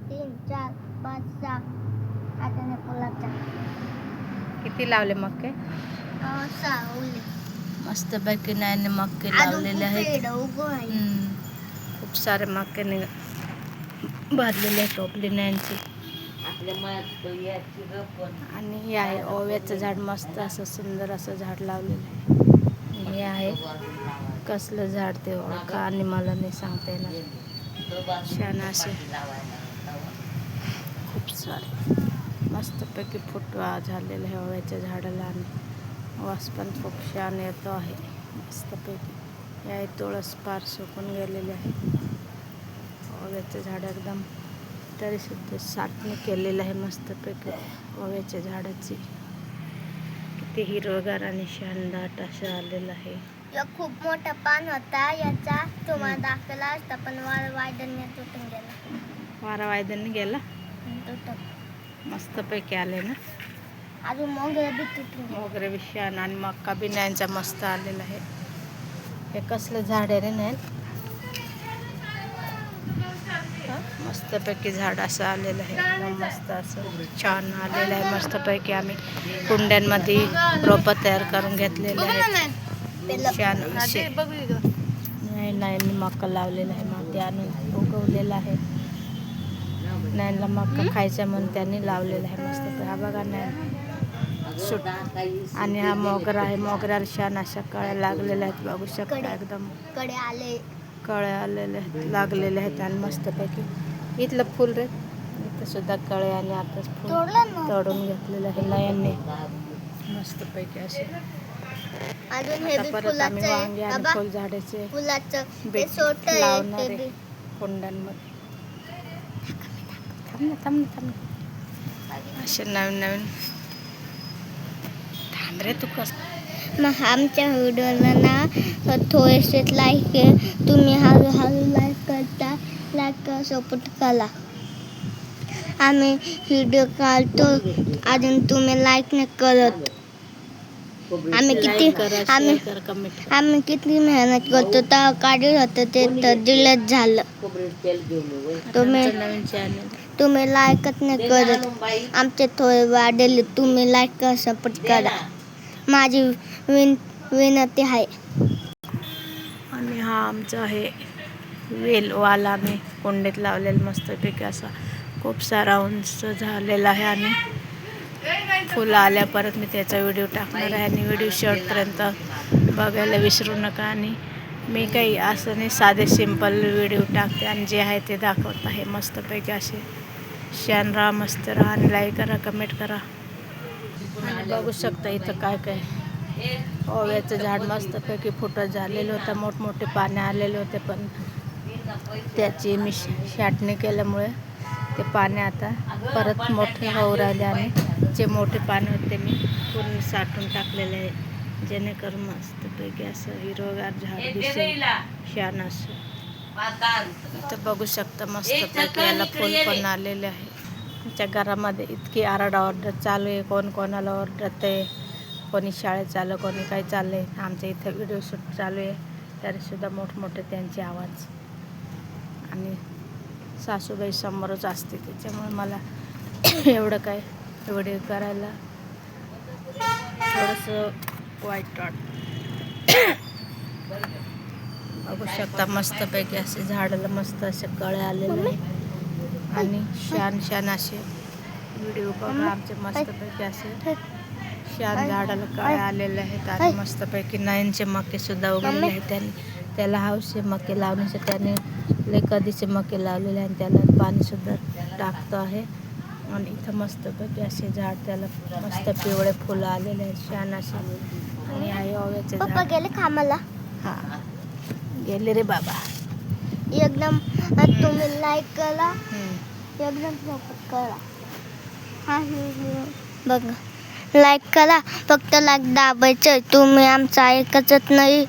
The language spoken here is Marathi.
3 4 5 6 हाताने फुलाचा किती लावले मक्के? 6 उरले. मस्त पैकी नाही मक्के लावलेले आहेत. खूप सारे मक्के भरलेले आहेत टोपली नॅनची. आणि हे आहे ओव्याचं झाड. मस्त असं सुंदर असं झाड लावलेलं आहे. हे आहे कसलं झाड ते ओळखा आणि मला नाही सांगता येणार. छान असे खूप सारे मस्तपैकी फुटवा झालेला आहे ओव्याच्या झाडाला. आणि वास पण खूप छान येतो आहे मस्तपैकी. हे आहे तुळस पार सुकून गेलेले आहे. ओव्याचं झाड एकदम तरी सुद्धा साठणी केलेलं आहे मस्तपैकी ओव्याच्या झाडाची. किती हिरवगार आणि शानदार असं आलेलं आहे. खूप मोठा पान होता याचा, तुम्हाला दाखवला असता पण वायदने तुटून गेला. वारा वायद्याने गेला. मस्तपैकी आले ना. अजून मोगरे बी तुटून मोगरे बी छान आणि मक्का बी नॅनचा मस्त आलेला आहे. हे कसलं झाड आहे रे नॅन? मस्तपैकी झाड असं आलेलं आहे. एकदम मस्त असं छान आलेलं आहे. मस्तपैकी आम्ही कुंड्यांमध्ये रोपं तयार करून घेतलेले आहेत. छान असे नाही मक्का लावलेला आहे. माती आणून उगवलेला आहे. नॅनला मक्का खायचा म्हणून त्यांनी लावलेला आहे मस्त. हा बघा नॅन सुट. आणि हा मोगरा आहे. मोगऱ्याला छान अशा कळ्या लागलेल्या आहेत बघू शकता. एकदम कळ्या आलेले आहेत लागलेले आहेत. आणि मस्तपैकी इथलं फुल रे इथं सुद्धा कळे आणि आताच फुल तोडून घेतलेलं आहे नयनने मस्तपैकी असे. परत आम्ही वांगे आणि फुलझाडाचे लावणार आहे कुंड्यांमध्ये. थांब असे नवीन थांब रे तू कसं. मग आमच्या व्हिडिओला ना थोडेसे लाईक तुम्ही हळूहळू लाईक सपोर्ट करा. आम्ही व्हिडिओ काढतो अजून तुम्ही लाईक नाही करत. आम्ही किती मेहनत करतो तर काढलं होतं ते तर डिलीट झालं. तुम्ही लाईकच नाही करत. आमचे थोडे वाढले. तुम्ही लाईक सपोर्ट करा माझी विनंती आहे. आणि हा आमचा आहे वेलवाला आम्ही कुंडीत लावलेला मस्तपैकी असा खूप सारा उंच झालेला आहे. आणि फुलं आल्या परत मी त्याचा व्हिडिओ टाकणार आहे. आणि व्हिडिओ शेवटपर्यंत बघायला विसरू नका. आणि मी काही असं नाही साधे सिंपल व्हिडिओ टाकते आणि जे आहे ते दाखवत आहे. मस्तपैकी असे छान राहा मस्त राहा आणि लाईक करा कमेंट करा. आणि बघू शकता इथं काय ओव्याचं झाड मस्तपैकी फुटत झालेलं होतं. मोठमोठे पाने आलेले होते पण त्याची मी छाटणी केल्यामुळे ते पाने आता परत मोठे होऊ राहिले. आणि जे मोठे पाने होते मी पूर्ण साठून टाकलेले आहे जेणेकरून मस्तपैकी असं हिरवगार झाड दिसेल छान असं. इथं बघू शकता मस्तपैकी याला फुल पण आलेले आहे. आमच्या घरामध्ये इतकी आरडाओरडा चालू आहे. कोणाला ओरडत आहे, कोणी शाळेत चाललं, कोणी काही चाललं आहे. आमच्या इथं व्हिडिओ शूट चालू आहे तरीसुद्धा मोठमोठे त्यांचे आवाज. आणि सासूबाई समोरच असते त्याच्यामुळे मला एवढं काय व्हिडिओ करायला थोडंसं वाईट वाटतं. बघू शकता मस्तपैकी असे झाडाला मस्त असे कळे आलेले आहे. आणि छान असे व्हिडिओ बघा आमचे मस्तपैकी असे छान झाडाला कळे आलेले आहेत. आणि मस्तपैकी नयनचे मके सुद्धा उगवलेले आहेत. त्याला हौसे मके लावण्याचे त्याने लय कधीचे मके लावलेले आणि त्याला पाणी सुद्धा टाकतो आहे. आणि इथं मस्तपैकी असे झाड त्याला मस्त पिवळे फुलं आलेले आहेत छान असे. आणि आहे ओव्याचे झाड. गेले कामाला. हा गेले रे बाबा. एकदम तुम्ही लाईक करा एकदम सपोर्ट करा. हा बघा लाईक करा फक्त लाईक दाबायचं. तुम्ही आमचं ऐकतच नाही.